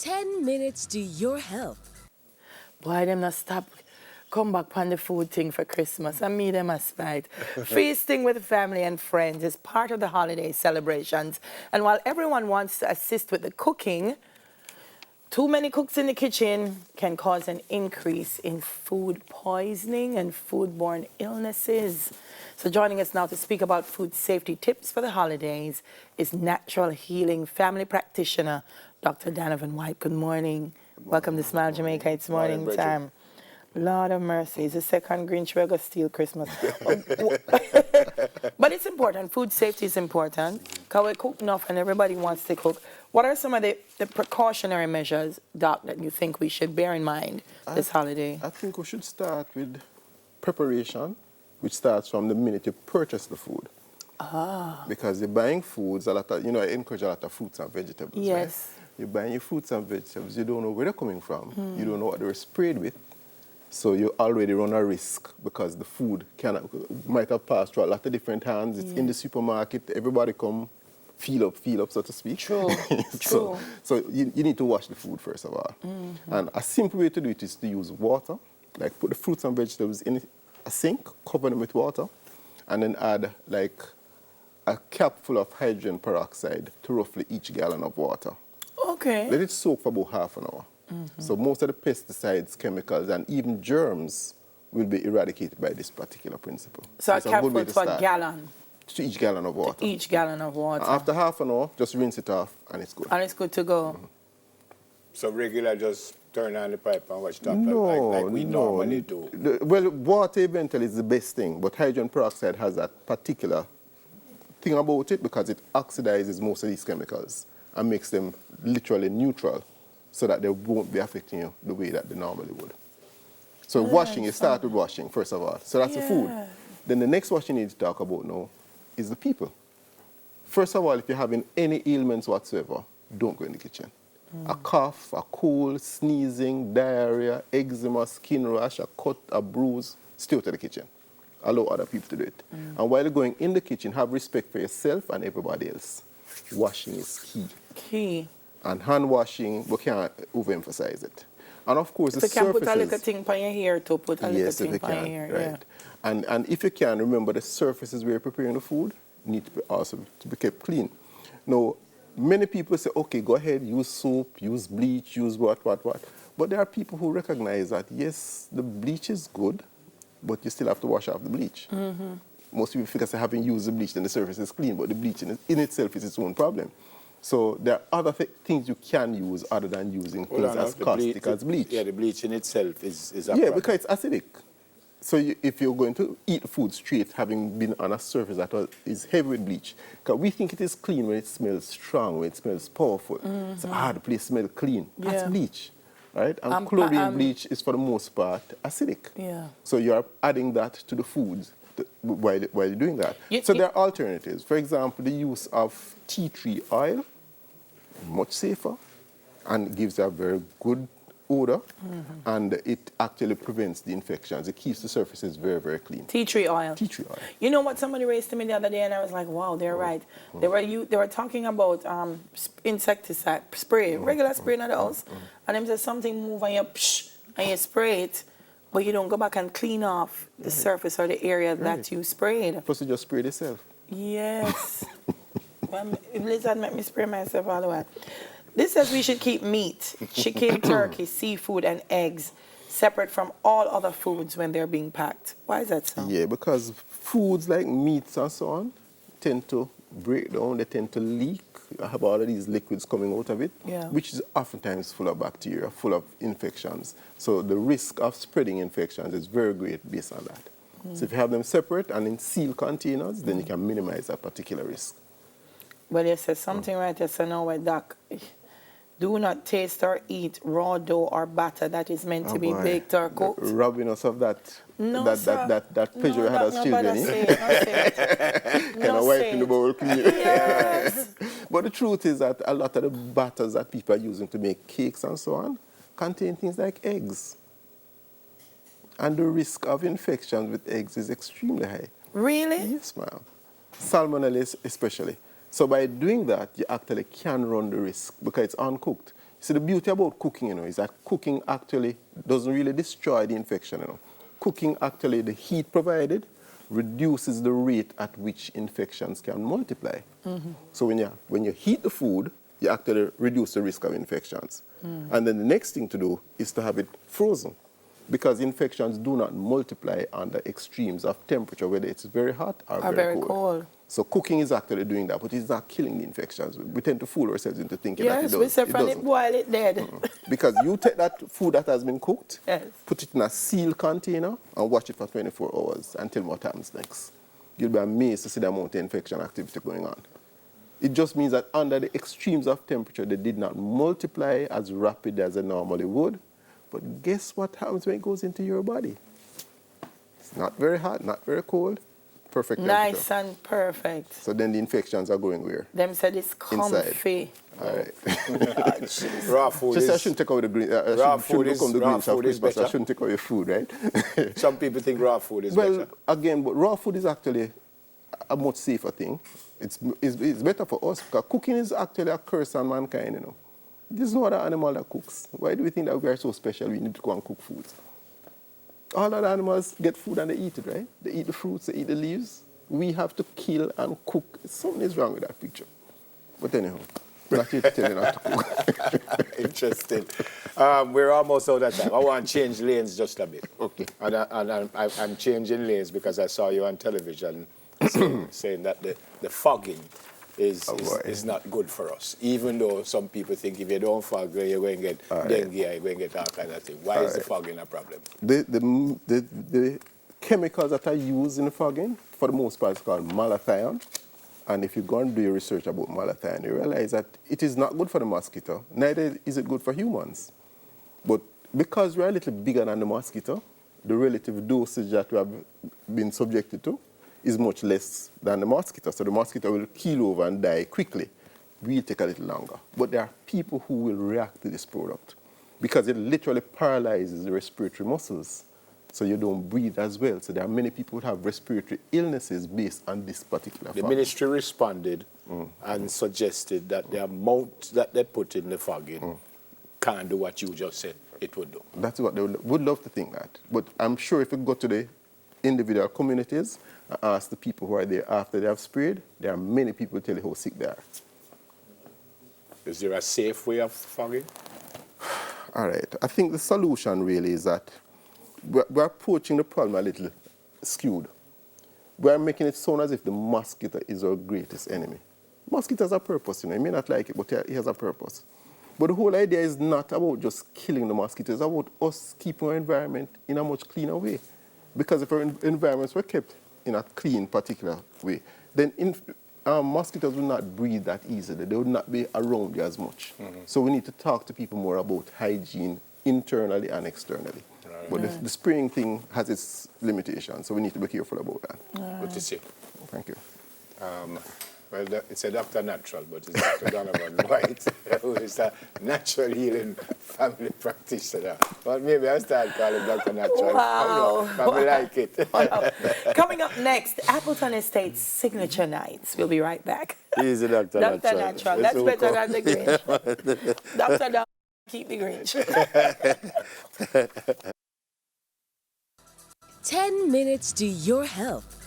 10 minutes to your health. Boy, them not stop come back on the food thing for Christmas. And me, them a spite. Feasting with family and friends is part of the holiday celebrations. And while everyone wants to assist with the cooking, too many cooks in the kitchen can cause an increase in food poisoning and foodborne illnesses. So joining us now to speak about food safety tips for the holidays is natural healing family practitioner, Dr. Donovan Whyte. Good morning. Welcome to Smile Jamaica. It's morning time. Lord of mercy, it's the second Grinch we're going to steal Christmas. But it's important. Food safety is important because we cook enough and everybody wants to cook. What are some of the precautionary measures, Doc, that you think we should bear in mind this holiday? I think we should start with preparation, which starts from the minute you purchase the food. Because you're buying foods, I encourage a lot of fruits and vegetables. Yes. Right? You're buying your fruits and vegetables, you don't know where they're coming from. You don't know what they were sprayed with. So you already run a risk because the food might have passed through a lot of different hands. It's in the supermarket. Everybody come feel up, so to speak. True. So you need to wash the food first of all. And a simple way to do it is to use water. Like put the fruits and vegetables in a sink, cover them with water, and then add like a cap full of hydrogen peroxide to roughly each gallon of water. Okay. Let it soak for about half an hour. So most of the pesticides, chemicals, and even germs will be eradicated by this particular principle. So a cap full to a gallon? To each gallon of water. To each gallon of water. After half an hour, just rinse it off and it's good. And it's good to go. So regular just turn on the pipe and watch top No, like we normally do. Well, water eventually is the best thing, but hydrogen peroxide has that particular thing about it because it oxidizes most of these chemicals and makes them literally neutral so that they won't be affecting you the way that they normally would. So washing, you start with washing, first of all. So that's the food. Then the next wash you need to talk about now is the people. First of all, if you're having any ailments whatsoever, don't go in the kitchen. A cough, a cold, sneezing, diarrhea, eczema, skin rash, a cut, a bruise, stay out of the kitchen. Allow other people to do it. And while you're going in the kitchen, have respect for yourself and everybody else. Washing is key. Key. And hand washing, we can't overemphasize it. And of course, So the you can surfaces. put a little thing on your hair to put a little thing on your hair. Right. And if you can, remember the surfaces where you're preparing the food need to be also to be kept clean. Now, many people say, okay, go ahead, use soap, use bleach, use what. But there are people who recognize that, yes, the bleach is good, but you still have to wash off the bleach. Most people think, having used the bleach, then the surface is clean, but the bleach in itself is its own problem. So there are other things you can use other than using things as caustic as bleach. Yeah, the bleach in itself is a Yeah, problem. because it's acidic. So if you're going to eat food straight, having been on a surface that is heavy with bleach, because we think it is clean when it smells strong, when it smells powerful. So, the place smells clean. That's bleach, right? And chlorine bleach is, for the most part, acidic. Yeah. So you're adding that to the foods while you're doing that. So there are alternatives. For example, the use of tea tree oil, much safer, and gives a very good odor, and it actually prevents the infections. It keeps the surfaces very, very clean. Tea tree oil. Tea tree oil. You know what somebody raised to me the other day, and I was like, wow, they're right. They were talking about insecticide spray, regular spray in the house, and them said something move and you spray it, but you don't go back and clean off the surface or the area that you sprayed. Plus, you just spray it yourself. Yes. Well, Blizzard make me spray myself all the way. This says we should keep meat, chicken, turkey, seafood, and eggs separate from all other foods when they're being packed. Why is that so? Yeah, because foods like meats and so on tend to break down, they tend to leak. You have all of these liquids coming out of it, which is oftentimes full of bacteria, full of infections. So the risk of spreading infections is very great based on that. So if you have them separate and in sealed containers, then you can minimize that particular risk. Well, you said something right there, so now, Doc. Do not taste or eat raw dough or batter that is meant to be baked or cooked. Robbing us of that pleasure we had as children. Kind of wiping the bowl clean. Yes. But the truth is that a lot of the batters that people are using to make cakes and so on contain things like eggs. And the risk of infections with eggs is extremely high. Really? Yes, ma'am. Salmonella especially. So by doing that, you actually can run the risk because it's uncooked. So the beauty about cooking, is that cooking actually doesn't really destroy the infection, Cooking actually, the heat provided reduces the rate at which infections can multiply. So when you heat the food, you actually reduce the risk of infections. And then the next thing to do is to have it frozen, because infections do not multiply under extremes of temperature, whether it's very hot or very cold. So cooking is actually doing that, but it's not killing the infections. We tend to fool ourselves into thinking that it does. Yes, we say from it boil it dead. Because you take that food that has been cooked, Yes. put it in a sealed container, and watch it for 24 hours until what happens next. You'll be amazed to see the amount of infection activity going on. It just means that under the extremes of temperature, they did not multiply as rapidly as they normally would. But guess what happens when it goes into your body? It's not very hot, not very cold, perfect temperature. Nice and perfect. So then the infections are going where? Them said it's comfy. All right. Raw food Just is... I shouldn't take away the green. Raw food is I shouldn't take away your food, right? Some people think raw food is better. Well, again, but raw food is actually a much safer thing. It's better for us, because cooking is actually a curse on mankind, There's no other animal that cooks. Why do we think that we are so special we need to go and cook food? All other animals get food and they eat it, right? They eat the fruits, they eat the leaves. We have to kill and cook. Something is wrong with that picture. But anyhow, not here to tell you not to cook. Interesting. We're almost out of time. I want to change lanes just a bit. Okay. And I'm changing lanes because I saw you on television saying that the fogging is not good for us, even though some people think if you don't fog, you're going to get dengue, you're going to get all kind of thing. Why is the fogging a problem? The chemicals that are used in the fogging, for the most part, is called malathion. And if you go and do your research about malathion, you realize that it is not good for the mosquito, neither is it good for humans. But because we're a little bigger than the mosquito, the relative dosage that we have been subjected to is much less than the mosquito. So the mosquito will keel over and die quickly. We'll take a little longer. But there are people who will react to this product because it literally paralyzes the respiratory muscles. So you don't breathe as well. So there are many people who have respiratory illnesses based on this particular The ministry responded and suggested that the amount that they put in the fogging can't do what you just said it would do. That's what they would love to think that. But I'm sure if you go to the individual communities and ask the people who are there after they have sprayed, there are many people who tell you how sick they are. Is there a safe way of fogging? All right. I think the solution really is that we're approaching the problem a little skewed. We're making it sound as if the mosquito is our greatest enemy. Mosquito has a purpose, You may not like it, but it has a purpose. But the whole idea is not about just killing the mosquitoes. It's about us keeping our environment in a much cleaner way. Because if our environments were kept in a clean, particular way, then mosquitoes would not breed that easily. They would not be around you as much. So we need to talk to people more about hygiene internally and externally. But the spraying thing has its limitations, so we need to be careful about that. Good to see. Thank you. Well, it's a Dr. Natural, but it's Dr. Donovan Whyte, who is a natural healing family practitioner. But maybe I'll start calling Dr. Natural. Wow. I like it. Wow. Coming up next, Appleton Estate's signature nights. We'll be right back. Easy, Dr. Natural. Dr. Natural. That's better than the Grinch. Dr. Donovan, keep the Grinch. 10 minutes to your health.